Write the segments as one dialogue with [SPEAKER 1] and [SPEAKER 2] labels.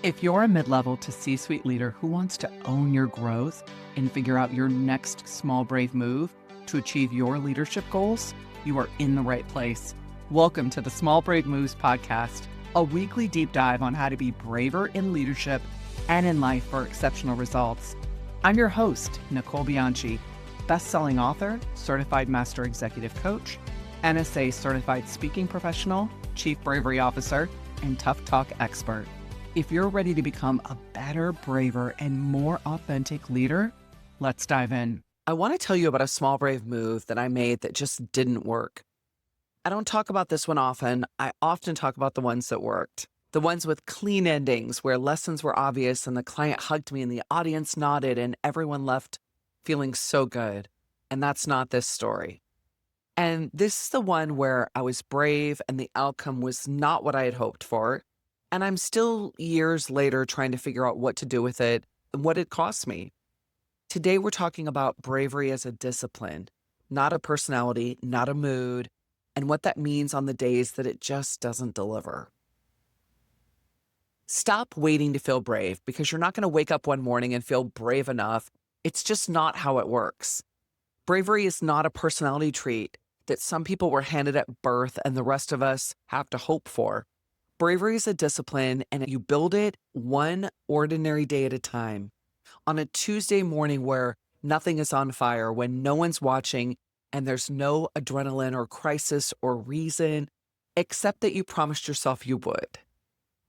[SPEAKER 1] If you're a mid-level to C-suite leader who wants to own your growth and figure out your next small, brave move to achieve your leadership goals, you are in the right place. Welcome to the Small Brave Moves podcast, a weekly deep dive on how to be braver in leadership and in life for exceptional results. I'm your host, Nicole Bianchi, best-selling author, certified master executive coach, NSA certified speaking professional, chief bravery officer, and tough talk expert. If you're ready to become a better, braver, and more authentic leader, let's dive in. I want to tell you about a small, brave move that I made that just didn't work. I don't talk about this one often. I often talk about the ones that worked. The ones with clean endings where lessons were obvious and the client hugged me and the audience nodded and everyone left feeling so good. And that's not this story. And this is the one where I was brave and the outcome was not what I had hoped for. And I'm still years later trying to figure out what to do with it and what it cost me. Today, we're talking about bravery as a discipline, not a personality, not a mood, and what that means on the days that it just doesn't deliver. Stop waiting to feel brave because you're not going to wake up one morning and feel brave enough. It's just not how it works. Bravery is not a personality trait that some people were handed at birth and the rest of us have to hope for. Bravery is a discipline, and you build it one ordinary day at a time. On a Tuesday morning where nothing is on fire, when no one's watching, and there's no adrenaline or crisis or reason, except that you promised yourself you would.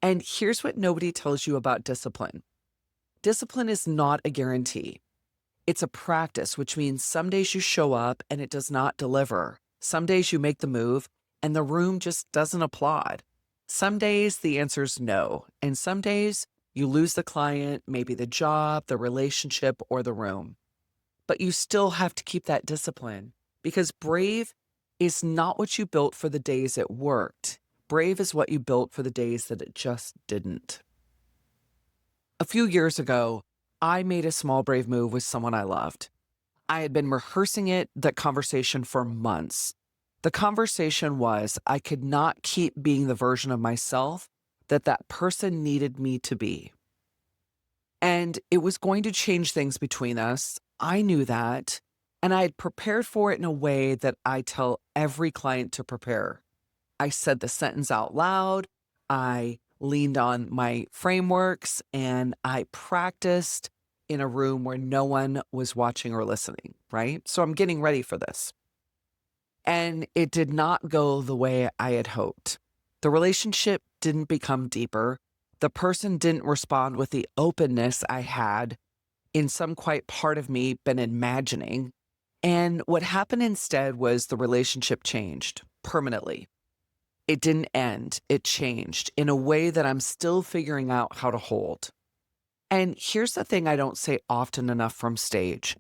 [SPEAKER 1] And here's what nobody tells you about discipline. Discipline is not a guarantee. It's a practice, which means some days you show up and it does not deliver. Some days you make the move and the room just doesn't applaud. Some days the answer is no, and some days you lose the client, maybe the job, the relationship, or the room. But you still have to keep that discipline because brave is not what you built for the days it worked. Brave is what you built for the days that it just didn't. A few years ago, I made a small brave move with someone I loved. I had been rehearsing that conversation for months. The conversation was I could not keep being the version of myself that person needed me to be. And it was going to change things between us. I knew that. And I had prepared for it in a way that I tell every client to prepare. I said the sentence out loud. I leaned on my frameworks and I practiced in a room where no one was watching or listening, right? So I'm getting ready for this. And it did not go the way I had hoped. The relationship didn't become deeper. The person didn't respond with the openness I had in some quiet part of me been imagining. And what happened instead was the relationship changed permanently. It didn't end. It changed in a way that I'm still figuring out how to hold. And here's the thing I don't say often enough from stage.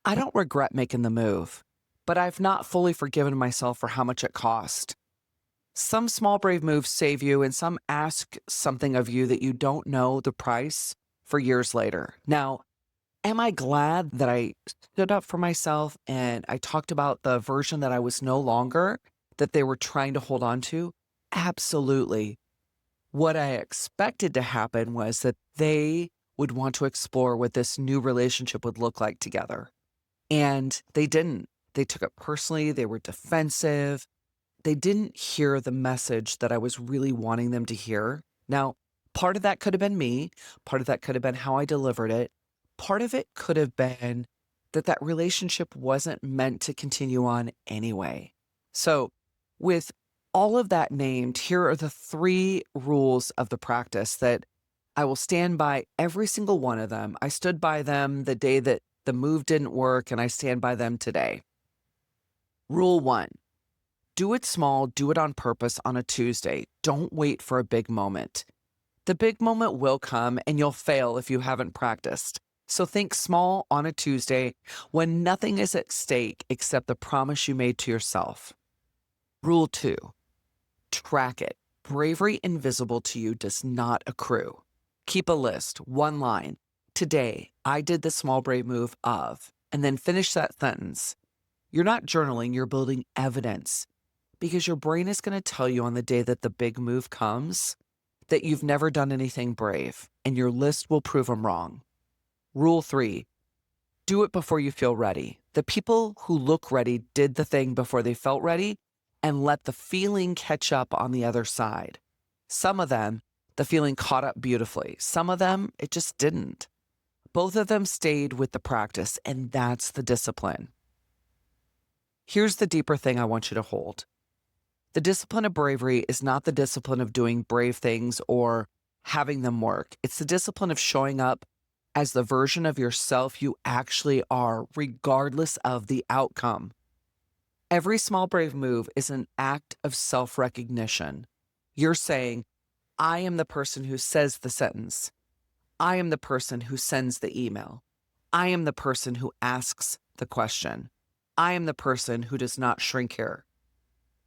[SPEAKER 1] I don't regret making the move, but I've not fully forgiven myself for how much it cost. Some small brave moves save you and some ask something of you that you don't know the price for years later. Now, am I glad that I stood up for myself and I talked about the version that I was no longer, that they were trying to hold on to? Absolutely. What I expected to happen was that they would want to explore what this new relationship would look like together. And they didn't. They took it personally. They were defensive. They didn't hear the message that I was really wanting them to hear. Now, part of that could have been me. Part of that could have been how I delivered it. Part of it could have been that relationship wasn't meant to continue on anyway. So with all of that named, here are the 3 rules of the practice that I will stand by every single one of them. I stood by them the day that the move didn't work, and I stand by them today. Rule 1, do it small, do it on purpose on a Tuesday. Don't wait for a big moment. The big moment will come and you'll fail if you haven't practiced. So think small on a Tuesday when nothing is at stake except the promise you made to yourself. Rule 2, track it. Bravery invisible to you does not accrue. Keep a list, one line. Today, I did the small brave move of, and then finish that sentence. You're not journaling, you're building evidence because your brain is going to tell you on the day that the big move comes that you've never done anything brave, and your list will prove them wrong. Rule 3, do it before you feel ready. The people who look ready did the thing before they felt ready and let the feeling catch up on the other side. Some of them, the feeling caught up beautifully. Some of them, it just didn't. Both of them stayed with the practice, and that's the discipline. Here's the deeper thing I want you to hold. The discipline of bravery is not the discipline of doing brave things or having them work. It's the discipline of showing up as the version of yourself you actually are, regardless of the outcome. Every small brave move is an act of self-recognition. You're saying, I am the person who says the sentence. I am the person who sends the email. I am the person who asks the question. I am the person who does not shrink here,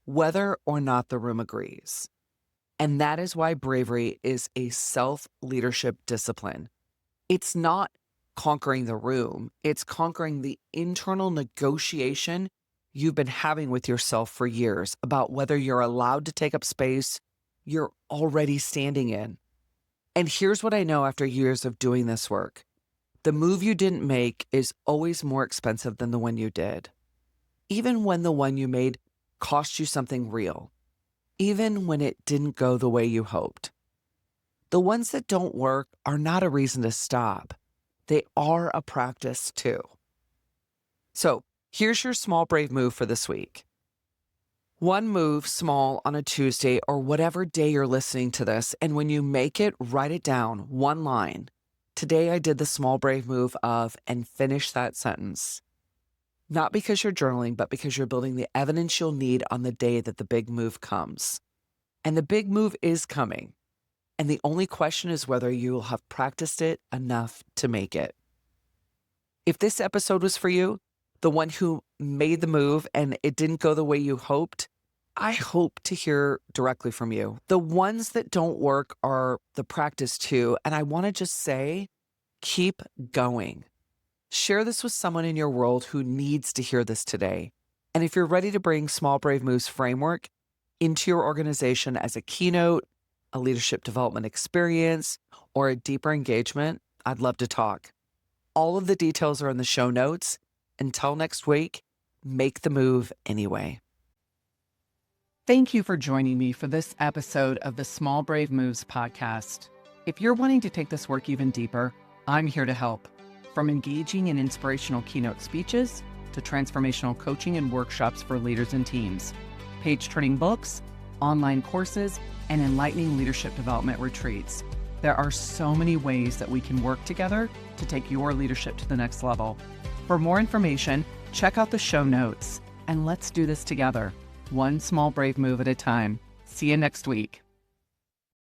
[SPEAKER 1] whether or not the room agrees. And that is why bravery is a self-leadership discipline. It's not conquering the room. It's conquering the internal negotiation you've been having with yourself for years about whether you're allowed to take up space you're already standing in. And here's what I know after years of doing this work. The move you didn't make is always more expensive than the one you did. Even when the one you made cost you something real. Even when it didn't go the way you hoped. The ones that don't work are not a reason to stop. They are a practice too. So here's your small brave move for this week. One move small on a Tuesday or whatever day you're listening to this, and when you make it, write it down, one line. Today I did the small brave move of, and finish that sentence. Not because you're journaling, but because you're building the evidence you'll need on the day that the big move comes. And the big move is coming. And the only question is whether you will have practiced it enough to make it. If this episode was for you, the one who made the move and it didn't go the way you hoped, I hope to hear directly from you. The ones that don't work are the practice too. And I want to just say, keep going. Share this with someone in your world who needs to hear this today. And if you're ready to bring Small Brave Moves framework into your organization as a keynote, a leadership development experience, or a deeper engagement, I'd love to talk. All of the details are in the show notes. Until next week, make the move anyway.
[SPEAKER 2] Thank you for joining me for this episode of the Small Brave Moves podcast. If you're wanting to take this work even deeper, I'm here to help. From engaging in inspirational keynote speeches to transformational coaching and workshops for leaders and teams, page-turning books, online courses, and enlightening leadership development retreats. There are so many ways that we can work together to take your leadership to the next level. For more information, check out the show notes, and let's do this together, one small brave move at a time. See you next week.